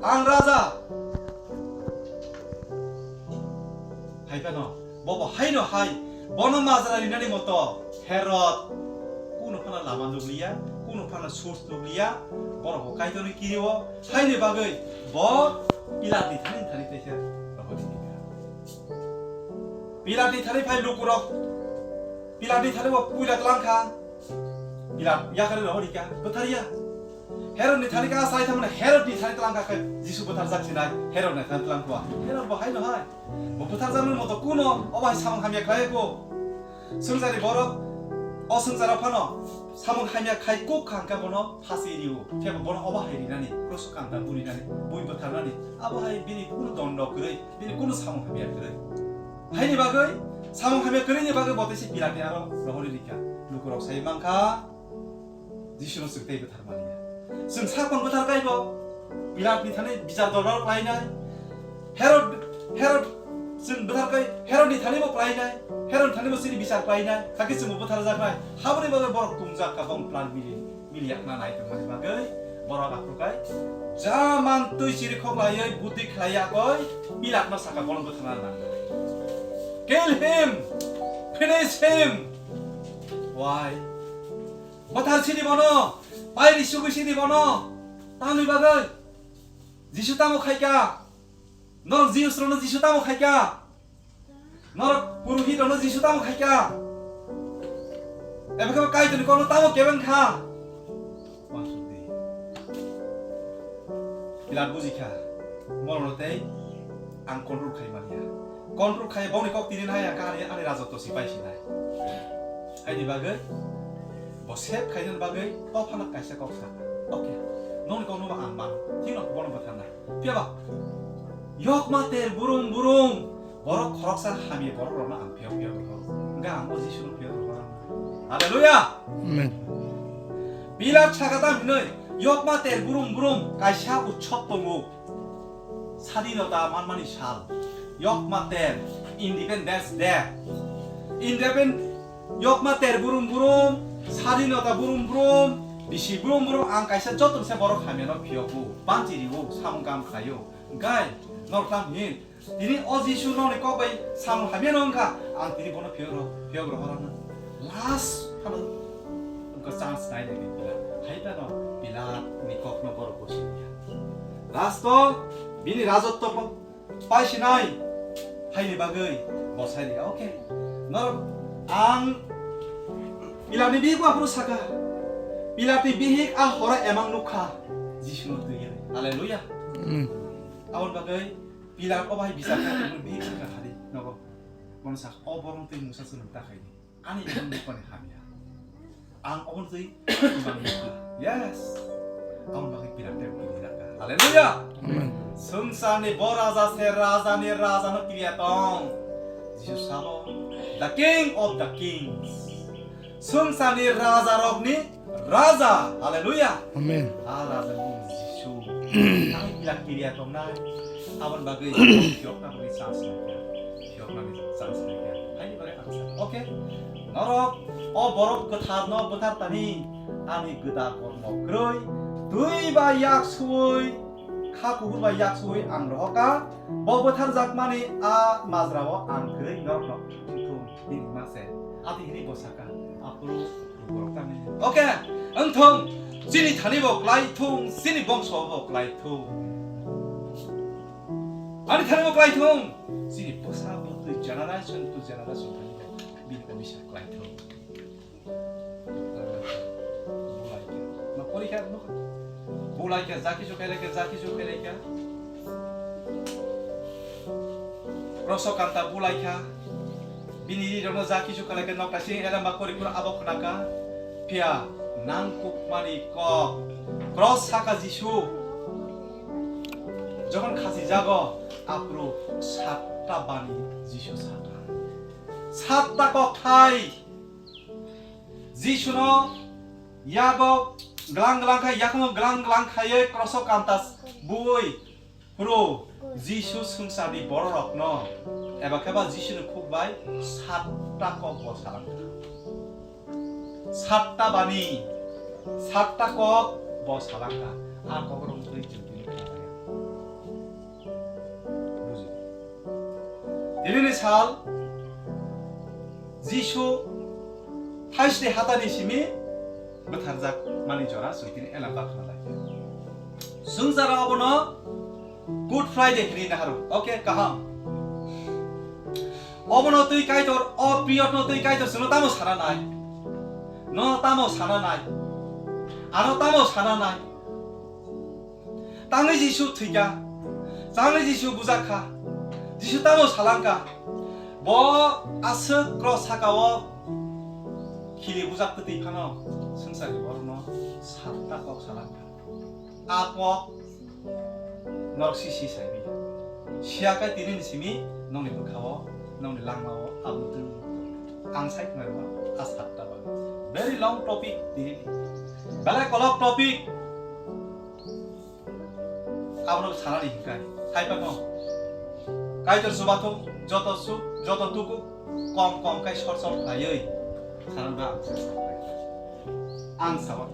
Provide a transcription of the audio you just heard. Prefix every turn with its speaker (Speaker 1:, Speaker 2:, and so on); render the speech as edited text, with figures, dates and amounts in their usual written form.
Speaker 1: ang raja hai pano bobo hai no hai bono mazara linani moto Herod kuno pana lama nugliya kuno pana source nugliya bono ko kai to ni kiriwo hai ne bagai bo pilati thani tese bahodi pilati thani phai lukurok pilati thani bo puila tlangkha pilat yakare rohori ka botharia Herod ni thani ka sai thamna Herod ni thani tlangkha ka jisu bothar jaksinai Herod na thani tlangkha Herod bo hai no hai bo bothar janul moto kuno obai samang hamya khai ko sungsari borok 어승자라 파노 사문 하냐 카이 꼭 강가 보노 파시리우 제가 보노 어바하이리나니 크로스 강다 무리나니 모이버 타나니 아바하이 비니 꾸노 돈로 그래 비니 꾸노 사문 하냐 그래 하이니 바거이 사문 하냐 그래니 바거 뭐듯이 비라니 알아 러허리니까 누구럭 사이만카 지시노 쓱테이브 타르마니야 승 사건 부터 가이고 비라니 타네 비자도로 라이나 헤롯 승 부터가이 헤롯이 타네모 라이나 Herod thani mesti bisa paina kaki semua putar zakrai habri bagai borok tungjak ka bong plan miliak na nai tong bagai borok aprukai zaman tu siri khok lai buti khlaya koi bilak na saka bolong buthana na kill him finish him why bathar siri bono pairi sugu siri bono tanu bagai jisu tamo khaika nor jius rono jisu tamo khaika 너를 부르기 너는 지수 따모 갈까? 에베가 까이더니 거는 따모 개변 가. 와수디. 이란 부지카. 뭐로때 안 컨트롤 카이 말이야. 컨트롤 카이 보니 꼭 디린 하야 까니 안에 라서 또 시바이시나이. 하이디 바그 뭐 셉 카이든 바그 또 하나 까이사 꺾사. 오케이. 너는 거는 안 봐. 팅너 보는 거 탄다. 피어봐. 욕마테 부릉부릉 borok koroksan hami borok rona ang piok enggak ang posisi lu piok orang haleluya amen bila chagata minoi yokma ter burum kaisha uchot tongu sadinota manmani shal yokma ter independence day yokma ter burum sadinota burum bisi burum ang kaisha chotum se borok hami no piokku banjiriu samgam khayo enggak nortam hin ini 어지슈 너네 거기 사무하면 onka 안 들이 보는 벽으로 하라는 last 하는 그 찬스 나이 되겠다 하이다노 빌라 니코크노 보러 보시냐 last 미니 라조토 빠시나이 하이니 바거이 뭐 사이가 오케이 너랑 빌라니 비고 앞으로 사가 빌라티 비익 아 호라 에망 누카 지슈노 뜨이 할렐루야 아온 바거이 Bila kau bahai bisa kan lebih sekali hari, nopo, manusia oborong tu musa sebentar ini, ani yang bukan hamil, ang oborong tu iman yes, ang bagi bila terpilih kan, haleluya, sungsani boraza se raza ni kiriatong, Yesus samo, the King of the Kings, sungsani raza rogni raza, haleluya, amen, raza ni Yesus, ang bila kiriatong nai. Awan bagai hiopna bagi sansnya, Hai bagai angsa. Oke, norok, borok ketarno betar tani, ani geda kormo groi, dui ba yak suy, kakuhur ba yak suy ang rohoka, bo betar zakmani a mazrawo ang groi norok untung ini mase, ati ini bosaka, apuru borok tani. Oke, untung sini tani bok laitung, sini bongso bok laitung. 아니 타는 거 라이통 시리 포사부터 제너레이션 투 제너레이션 하니까 미니가 미샤 라이통 뭐라이까 나 꼬리가 뭐라이까 자키 조케레까 로소 칸타 뭐라이까 비니리 로노 자키 조케레까 나까시 에라 마코리쿠라 아보크나까 피아 난국 마리 거 크로스 하카지슈 저건 가지 작어 앞으로 샀다 바니 지슈 샀다 거 카이 지슈노 야고 글랑글랑카 야고 글랑글랑카에 크로서 칸타스 부이 프로 지슈 승사디 버럭노 에바케바 지슈는 쿡바이 샀다 거 버사랑 샀다 바니 샀다 거 버사랑카 아 거그럼 또 있지 살 지수 타이스데 하다니 시미 버타르작 마니 저라 수이티니 엘라바 खालाय जों जारा अबनो good Friday हिरिना हारु ओके काहाम अबनो तुई काइतर a period न तुई काइतर जों तामो साना नाय न तामो साना नाय आनो तामो साना नाय तांनि जिसु थैगा जांनि जिसु बुजाखा जिसु तामो सालांका ब आसो क्रस हाकाव खिलि बुजाक तै फानो संसारि बरनो सातटा कक सालांका आपक नरसिसि साइबि सियाका तिनि निसिमि नंनि बुखाव नंनि लांमाव आबुदु आं साइखनारवा आसातटा बा भेरि लंग टपिक दिनि बेले कलक टपिक आबनो सानानि हिकाय हाइपानो काइतर सुबाथो जत तुकु कम कम काइ सर्ट सर्ट लायै सानबा आं साबा